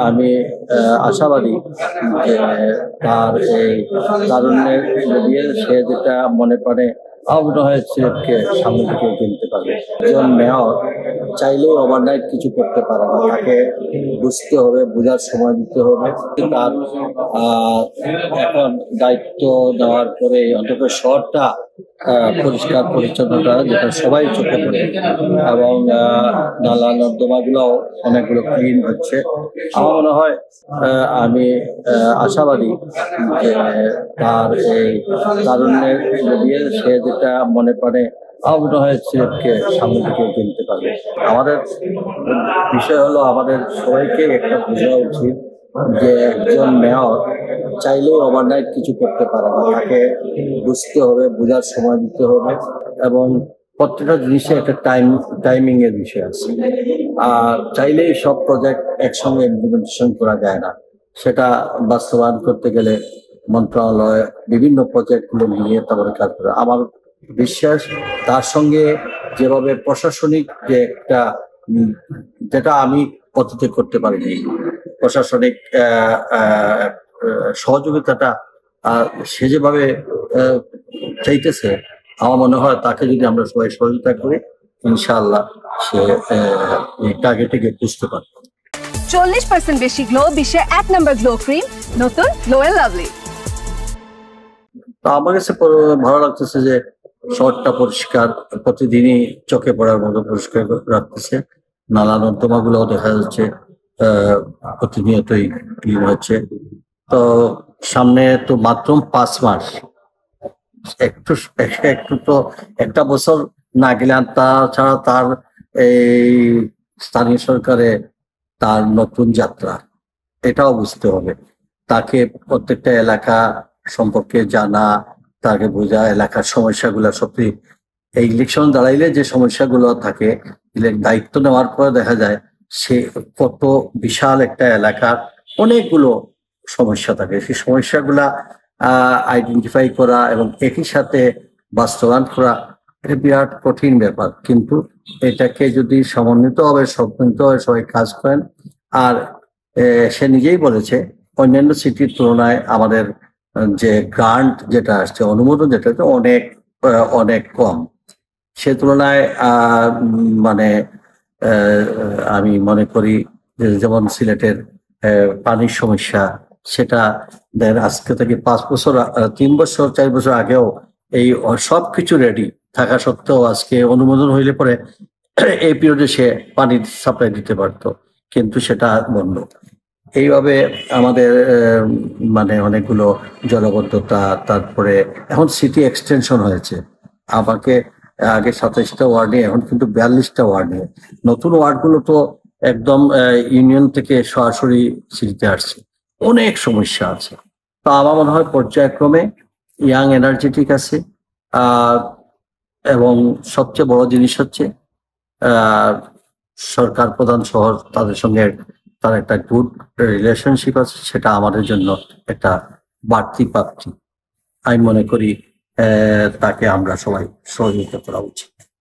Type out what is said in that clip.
আমি আশাবাদী যে তার এই তারুণ্যের দিয়ে সে যেটা মনে করে মনে হয় সিলেটকে সামনের দিকে কিনতে পারবে। একজন মেয়র চাইলেই ওভারনাইট কিছু করতে পারে না, তাকে বুঝতে হবে, বোঝার সময় দিতে হবে। তার এখন দায়িত্ব নেওয়ার পরে অন্তত শহরটা পরিষ্কার পরিচ্ছন্নতা যেটা সবাই চোখে পড়ে, এবং নালা নর্দমা গুলাও অনেকগুলো ক্লিন হচ্ছে। আমার মনে হয় আমি আশাবাদী যে তার এই তারুণ্যের দিয়ে সে যেটা মনে করে মনে হয় সিলেটকে সামনের দিকে কিনতে পারবে। আমাদের বিষয় হলো আমাদের সবাইকে একটা বোঝা উচিত যে একজন মেয়র চাইলেই ওভারনাইট কিছু করতে পারে না, তাকে বুঝতে হবে, বোঝার সময় দিতে হবে, এবং প্রত্যেকটা জিনিসে একটা টাইমিং এর বিষয় আছে। আর চাইলেই সব প্রজেক্ট একসঙ্গে ইমপ্লিমেন্টেশন করা যায় না, সেটা বাস্তবায়ন করতে গেলে মন্ত্রণালয় বিভিন্ন প্রজেক্ট গুলো নিয়ে তারপরে কাজ করে। আমার বিশ্বাস তার সঙ্গে যেভাবে প্রশাসনিক যে একটা যেটা আমি অতীতে করতে পারিনি, প্রশাসনিক সহযোগিতাটা সে যেভাবে চাইতেছে, আমার মনে হয় তাকে যদি আমরা সবাই সহযোগিতা করি, ইনশাআল্লাহ সে এই টার্গেটে গিয়ে বুঝতে পারবে। 40% বেশি গ্লো, বিশ্বের 1 নম্বর গ্লো ক্রিম, নতুন গ্লো এন্ড লাভলি। তো আমার কাছে ভালো লাগতেছে যে শহরটা পরিষ্কার, প্রতিদিনই চোখে পড়ার মতো পরিষ্কার রাখতেছে। নালা নর্দমা গুলোও দেখা যাচ্ছে প্রতিনিয়তই ক্লিন হচ্ছে। তো সামনে তো মাত্র 5 মাস, একটু একটু তো একটা বছর না গেলে, তাছাড়া তার এই স্থানীয় সরকারে তার নতুন যাত্রা, এটাও বুঝতে হবে। তাকে প্রত্যেকটা এলাকা সম্পর্কে জানা, তাকে বোঝা, এলাকার সমস্যাগুলো সত্যি এই ইলেকশন দাঁড়াইলে যে সমস্যাগুলো থাকে, দায়িত্ব নেওয়ার পরে দেখা যায় সে কত বিশাল একটা এলাকার অনেকগুলো সমস্যা থাকে। সেই সমস্যাগুলা আইডেন্টিফাই করা এবং একই সাথে বাস্তবায়ন করা, এটা বিরাট কঠিন ব্যাপার। কিন্তু এটাকে যদি সমন্বিতভাবে সবাই কাজ করেন, আর সে নিজেই বলেছে অন্যান্য সিটির তুলনায় আমাদের যে গ্রান্ট যেটা আসছে, অনুমোদন যেটা অনেক অনেক কম। সে তুলনায় মানে আমি মনে করি যেমন সিলেটের পানির সমস্যা, সেটা আজকে থেকে 5 বছর 3 বছর 4 বছর আগেও এই সবকিছু রেডি থাকা সত্ত্বেও আজকে অনুমোদন হইলে পরে এই পিরিয়ডে সে পানির সাপ্লাই দিতে পারতো, কিন্তু সেটা বন্ধ। এইভাবে আমাদের মানে অনেকগুলো জলাবদ্ধতা, তারপরে এখন সিটি এক্সটেনশন হয়েছে। আমাকে আগে 27টা ওয়ার্ড নিয়ে, এখন কিন্তু 42টা ওয়ার্ড নিয়ে। নতুন ওয়ার্ডগুলো তো একদম ইউনিয়ন থেকে সরাসরি সিটিতে আসছে, অনেক সমস্যা আছে। তো আমার মনে হয় পর্যায়ক্রমে ইয়াং এনার্জেটিক আছে, এবং সবচেয়ে বড় জিনিস হচ্ছে সরকার প্রধান শহর, তাদের সঙ্গে তার একটা গুড রিলেশনশিপ আছে, সেটা আমাদের জন্য একটা বাড়তি প্রাপ্তি। আমি মনে করি তাকে আমরা সবাই সহযোগিতা করা উচিত।